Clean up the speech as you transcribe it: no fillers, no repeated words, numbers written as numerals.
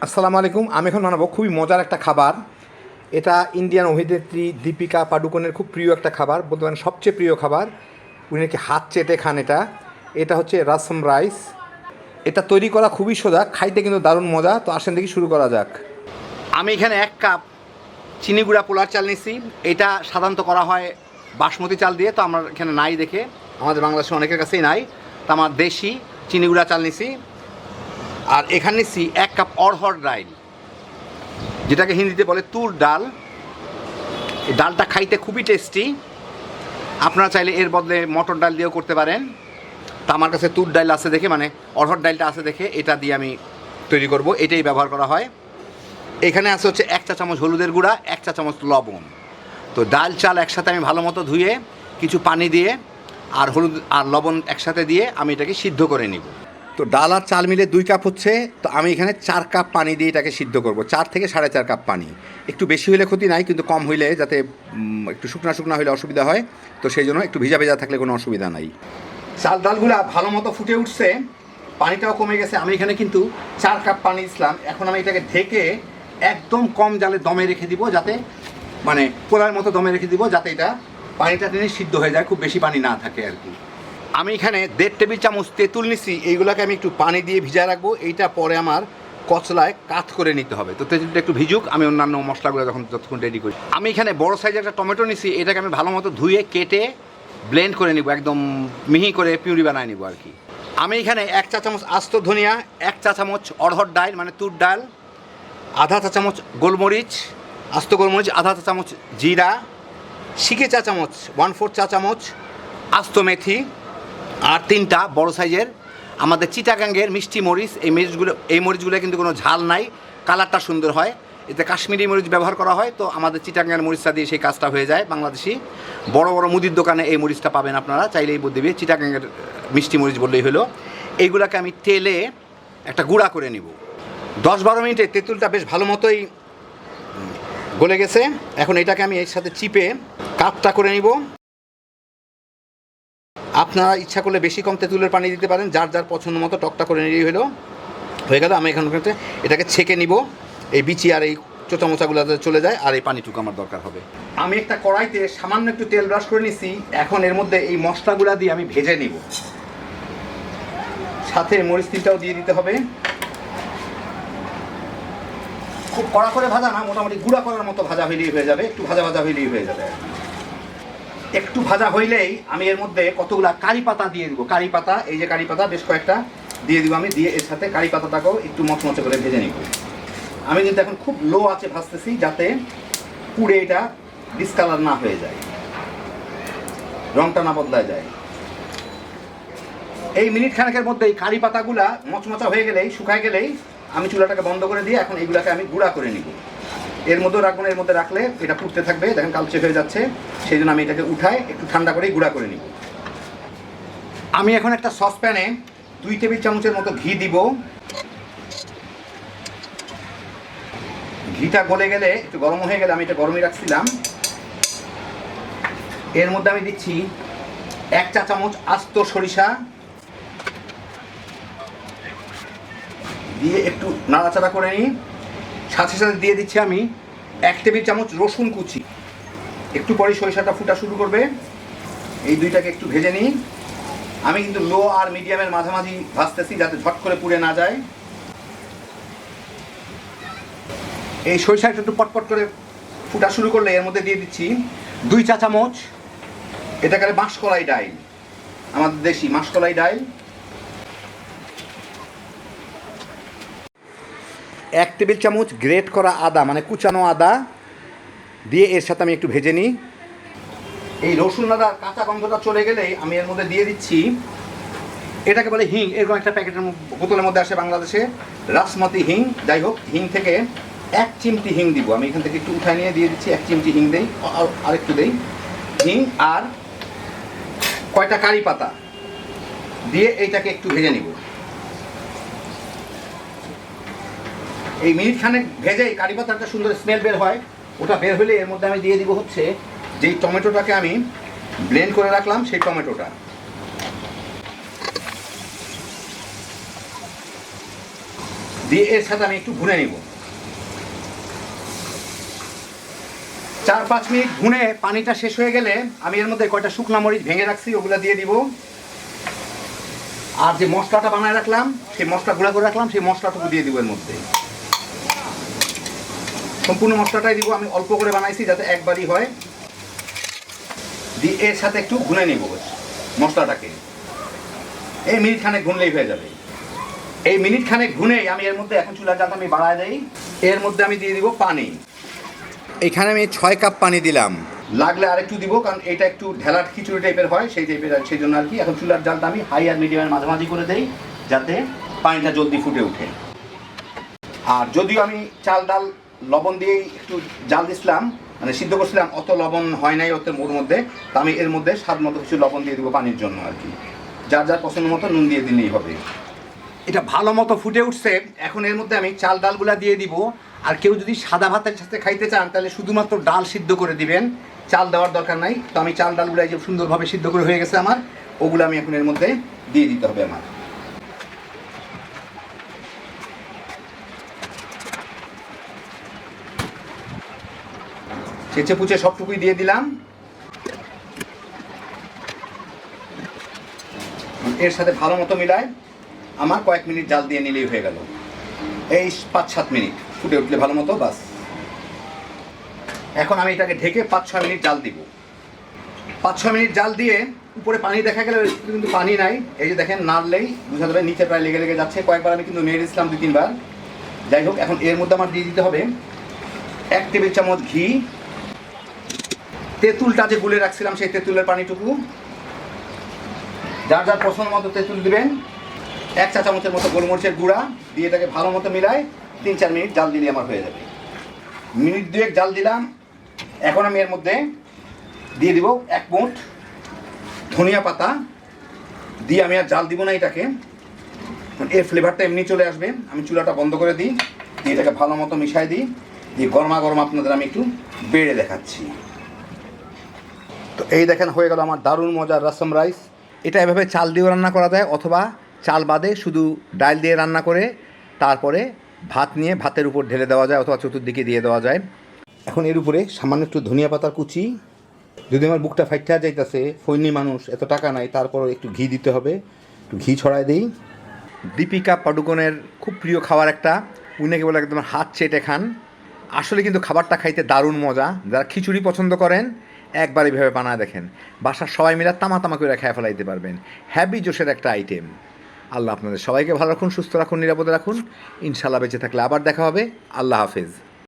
আসসালামু আলাইকুম। আমি এখন বানাবো খুবই মজার একটা খাবার। এটা ইন্ডিয়ান অভিনেত্রী দীপিকা পাডুকোনের খুব প্রিয় একটা খাবার, বলতে পারেন সবচেয়ে প্রিয় খাবার। উনি নাকি হাত চেটে খান এটা। এটা হচ্ছে রাসম রাইস। এটা তৈরি করা খুবই সোজা, খাইতে কিন্তু দারুণ মজা। তো আসেন দেখি শুরু করা যাক। আমি এখানে 1 কাপ চিনি গুঁড়া পোলার চাল নিছি। এটা সাধারণত করা হয় বাসমতি চাল দিয়ে, তো আমার এখানে নাই দেখে, আমাদের বাংলাদেশে অনেকের কাছেই নাই, তো আমার দেশি চিনি গুঁড়া চাল নিছি। আর এখানে নিচ্ছি 1 কাপ অড়হর ডাল, যেটাকে হিন্দিতে বলে তুর ডাল। এই ডালটা খাইতে খুবই টেস্টি। আপনারা চাইলে এর বদলে মটর ডাল দিয়েও করতে পারেন। তা আমার কাছে তুর ডাল আছে দেখে, মানে অড়হর ডালটা আছে দেখে, এটা দিয়ে আমি তৈরি করব। এটাই ব্যবহার করা হয়। এখানে আছে হচ্ছে 1 চা চামচ হলুদের গুঁড়া, 1 চা চামচ লবণ। তো ডাল চাল একসাথে আমি ভালো মতো ধুয়ে কিছু পানি দিয়ে আর হলুদ আর লবণ একসাথে দিয়ে আমি এটাকে সিদ্ধ করে নিব। তো ডাল আর চাল মিলে 2 কাপ হচ্ছে, তো আমি এখানে 4 কাপ পানি দিয়ে এটাকে সিদ্ধ করব। 4 থেকে 4.5 কাপ পানি। একটু বেশি হলে ক্ষতি নাই, কিন্তু কম হইলে, যাতে একটু শুকনা শুকনা হলে অসুবিধা হয়, তো সেই জন্য একটু ভিজা ভেজা থাকলে কোনো অসুবিধা নাই। চাল ডালগুলা ভালো মতো ফুটে উঠছে, পানিটাও কমে গেছে। আমি এখানে কিন্তু 4 কাপ পানি দিলাম। এখন আমি এটাকে ঢেকে একদম কম জালে দমে রেখে দিব, যাতে মানে পোলার মতো দমে রেখে দিব, যাতে এটা পানিটা টেনে সিদ্ধ হয়ে যায়, খুব বেশি পানি না থাকে আর কি। আমি এখানে 1.5 টেবিল চামচ তেঁতুল নিছি। এইগুলোকে আমি একটু পানি দিয়ে ভিজা রাখবো। এইটা পরে আমার কচলায় কাত করে নিতে হবে। তো তেঁতুলটা একটু ভিজুক, আমি অন্যান্য মশলাগুলো যতক্ষণ রেডি করি। আমি এখানে বড় সাইজের একটা টমেটো নিছি। এটাকে আমি ভালো মতো ধুয়ে কেটে ব্লেন্ড করে নিব, একদম মিহি করে পিউরি বানায় নিব আর কি। আমি এখানে 1 চা চামচ আস্ত ধনিয়া, 1 চা চামচ অড়হর ডাল মানে তুর ডাল, আধা চা চামচ গোলমরিচ, আস্ত গোলমরিচ, আধা চা চামচ জিরা, শিকে চা চামচ 1/4 চা চামচ আস্ত মেথি, আর 3টা বড় সাইজের আমাদের চিটাগাঙ্গের মিষ্টি মরিচ। এই মরিচগুলো কিন্তু কোনো ঝাল নাই, কালারটা সুন্দর হয়। এতে কাশ্মীরি মরিচ ব্যবহার করা হয়, তো আমাদের চিটাগাঙ্গের মরিচটা দিয়ে সেই কাজটা হয়ে যায়। বাংলাদেশি বড় বড় মুদির দোকানে এই মরিচটা পাবেন আপনারা, চাইলেই দেবে চিটাগাঙ্গের মিষ্টি মরিচ বললেই হলো। এইগুলোকে আমি তেলে একটা গুঁড়া করে নিব। 10-12 মিনিটে তেঁতুলটা বেশ ভালো মতোই গলে গেছে। এখন এটাকে আমি এর সাথে চিপে কাপটা করে নিব। আপনারা ইচ্ছা করলে বেশি কম তেঁতুলের পানি দিতে পারেন, যার যার পছন্দ মতো টকটা করে নিলেই হয়ে গেল। আমি এখন এটাকে ছেঁকে নিব, এই বিচি আর এই চোচা মোচাগুলো চলে যায়, আর এই পানিটুকু আমার দরকার হবে। আমি একটা কড়াইতে সামান্য একটু তেল ব্রাশ করে নিছি। এখন এর মধ্যে এই মশলাগুলো দিয়ে আমি ভেজে নিব, সাথে মরিচ তিলটাও দিয়ে দিতে হবে। খুব কড়া করে ভাজা না, মোটামুটি গুঁড়া করার মতো ভাজা হইলেই হয়ে যাবে, একটু ভাজা ভাজা হইলেই হয়ে যাবে। একটু ভাজা হইলেই আমি এর মধ্যে কতগুলা কারি পাতা দিয়ে দিব। কারি পাতা, এই যে কারি পাতা বেশ কয়েকটা দিয়ে দিব আমি, দিয়ে এর সাথে কারি পাতাটাকেও একটু মচমচে করে ভেজে নিব। আমি কিন্তু এখন খুব লো আঁচে ভাজতেছি, যাতে পুড়ে এটা ডিসকালার না হয়ে যায়, রংটা না বদলায় যায়। এই মিনিট খানেকের মধ্যে এই কারি পাতাগুলা মচমচা হয়ে গেলেই, শুকায় গেলেই আমি চুলাটাকে বন্ধ করে দিয়ে এখন এইগুলাকে আমি গুঁড়া করে নিব। এর মধ্যেও রাখবো না, এর মধ্যে রাখলে এটা পুড়তে থাকবে, দেখেন কালচে হয়ে যাচ্ছে। সেই জন্য আমি এটাকে উঠায় একটু ঠান্ডা করেই গুঁড়া করে নিব। আমি এখন একটা সসপ্যানে 2 টেবিল চামচের মতো ঘি দিব। ঘিটা গলে গেলে, একটু গরম হয়ে গেলে, আমি এটা গরমই রাখছিলাম, এর মধ্যে আমি দিচ্ছি 1 চা চামচ আস্ত সরিষা, দিয়ে একটু নাড়াচাড়া করে নিই। সাথে সাথে দিয়ে দিচ্ছি আমি 1 টেবিল চামচ রসুন কুচি। একটু পরে সরিষাটা ফুটা শুরু করবে, এই দুইটাকে একটু ভেজে নিই। আমি কিন্তু লো আর মিডিয়ামের মাঝামাঝি ভাজতেছি, যাতে ঝট করে পুড়ে না যায়। এই সরিষাটা একটু পটপট করে ফুটা শুরু করলে এর মধ্যে দিয়ে দিচ্ছি 2 চা চামচ, এটাকে মাসকলাই ডাল, আমাদের দেশি মাসকলাই ডাল। 1 টেবিল চামচ গ্রেট করা আদা, মানে কুচানো আদা দিয়ে এর সাথে আমি একটু ভেজে নিই। এই রসুন আদার কাঁচা গন্ধটা চলে গেলেই আমি এর মধ্যে দিয়ে দিচ্ছি, এটাকে বলে হিং। এরকম একটা প্যাকেটের বোতলের মধ্যে আসে বাংলাদেশে, রাসমতি হিং। যাই হোক, হিং থেকে 1 চিমটি হিং দিব। আমি এখান থেকে একটু উঠায় নিয়ে দিয়ে দিচ্ছি, 1 চিমটি হিং দেই, আর একটু দেই হিং, আর কয়টা কারি পাতা দিয়ে এইটাকে একটু ভেজে নিব। এই মিনিট খানেক ভেজে কারি পাতার একটা সুন্দর স্মেল বের হয়। ওটা বের হলে এর মধ্যে আমি দিয়ে দিব হচ্ছে যেই টমেটোটাকে আমি ব্লেন্ড করে রাখলাম, সেই টমেটোটা দিয়ে এর সাথে আমি একটু ভুনে নিব। 4-5 মিনিট ভুনে পানিটা শেষ হয়ে গেলে আমি এর মধ্যে কয়টা শুকনো মরিচ ভেঙে রাখছি ওগুলো দিয়ে দিব। আর যে মশলাটা বানায় রাখলাম, সেই মশলা গুঁড়া করে রাখলাম, সেই মশলাটুকু দিয়ে দিব এর মধ্যে। সম্পূর্ণ মশলাটাই দিব, আমি অল্প করে বানাইছি যাতে একবারই হয়। দিয়ে এর সাথে একটু ভুনে নিব মশলাটাকে। এই মিনিট খানেক ভুনলেই হয়ে যাবে। এই মিনিট খানেক ভুনেই আমি এর মধ্যে এখন চুলার জালটা আমি বাড়ায় দেই। এর মধ্যে আমি দিয়ে দিব পানি। এখানে আমি 6 কাপ পানি দিলাম, লাগলে আর একটু দিব, কারণ এটা একটু ঢেলার খিচুড়ি টাইপের হয়, সেই টাইপের, সেই জন্য আর কি। এখন চুলার জালটা আমি হাই আর মিডিয়ামের মাঝামাঝি করে দেই যাতে পানিটা জলদি ফুটে ওঠে। আর যদিও আমি চাল ডাল লবণ দিয়ে একটু জাল দিছিলাম, মানে সিদ্ধ করছিলাম, অত লবণ হয় নাই ওর মধ্যে, তা আমি এর মধ্যে স্বাদ মতো কিছু লবণ দিয়ে দিব পানির জন্য আর কি। যার যার পছন্দ মতো নুন দিয়ে দিলেই হবে। এটা ভালো মতো ফুটে উঠছে, এখন এর মধ্যে আমি চাল ডালগুলা দিয়ে দিব। আর কেউ যদি সাদা ভাতের সাথে খাইতে চান তাহলে শুধুমাত্র ডাল সিদ্ধ করে দিবেন, চাল দেওয়ার দরকার নাই। তো আমি চাল ডালগুলো যে সুন্দরভাবে সিদ্ধ করে হয়ে গেছে আমার, ওগুলো আমি এখন এর মধ্যে দিয়ে দিতে হবে আমার। চেঁচে পুচে সবটুকুই দিয়ে দিলাম। এর সাথে ভালো মতো মিলায় আমার কয়েক মিনিট জাল দিয়ে নিলেই হয়ে গেল। এই 5-7 মিনিট ফুটে উঠলে ভালো মতো, বাস। এখন আমি এটাকে ঢেকে 5-6 মিনিট জাল দিব। 5-6 মিনিট জাল দিয়ে উপরে পানি দেখা গেলে কিন্তু পানি নাই। এই যে দেখেন, নাড়লেই বুঝা যাবে নিচে প্রায় লেগে লেগে যাচ্ছে। কয়েকবার আমি কিন্তু নেড়ে দিয়েছিলাম 2-3 বার। যাই হোক, এখন এর মধ্যে আমার দিয়ে দিতে হবে 1 টেবিল চামচ ঘি। তেঁতুলটা যে গুলে রাখছিলাম সেই তেঁতুলের পানিটুকু, যার যার পছন্দ মতো তেঁতুল দিবেন। 1 চা চামচের মতো গোলমরিচের গুঁড়া দিয়ে এটাকে ভালো মতো মিলায় 3-4 মিনিট জাল দিলে আমার হয়ে যাবে। মিনিট 2 জাল দিলাম। এখন আমি এর মধ্যে দিয়ে দিব 1 মুঠ ধনিয়া পাতা। দিয়ে আমি আর জাল দিব না এটাকে, এর ফ্লেভারটা এমনি চলে আসবে। আমি চুলাটা বন্ধ করে দিই, দিয়ে এটাকে ভালো মতো মিশাই দিই। দিয়ে গরমা গরম আপনাদের আমি একটু বেড়ে দেখাচ্ছি। তো এই দেখেন, হয়ে গেল আমার দারুণ মজার রসম রাইস। এটা এভাবে চাল দিয়েও রান্না করা যায়, অথবা চাল বাদে শুধু ডাল দিয়ে রান্না করে তারপরে ভাত নিয়ে ভাতের উপর ঢেলে দেওয়া যায়, অথবা চতুর্দিকে দিয়ে দেওয়া যায়। এখন এর উপরে সামান্য একটু ধনিয়া পাতার কুচি। যদি আমার বুকটা ফাইটা যাইতেছে, ফৈনি মানুষ, এত টাকা নাই, তারপরও একটু ঘি দিতে হবে, একটু ঘি ছড়ায় দিই। দীপিকা পাডুকোনের খুব প্রিয় খাবার একটা, উনাকে বলে একদম হাত চেটে খান। আসলে কিন্তু খাবারটা খাইতে দারুণ মজা। যারা খিচুড়ি পছন্দ করেন একবার এইভাবে বানায় দেখেন, বাসার সবাই মিলে তামা তামা করে খেয়ে ফেলাইতে পারবেন। হ্যাভি জোশের একটা আইটেম। আল্লাহ আপনাদের সবাইকে ভালো রাখুন, সুস্থ রাখুন, নিরাপদে রাখুন। ইনশাল্লাহ বেঁচে থাকলে আবার দেখা হবে। আল্লাহ হাফেজ।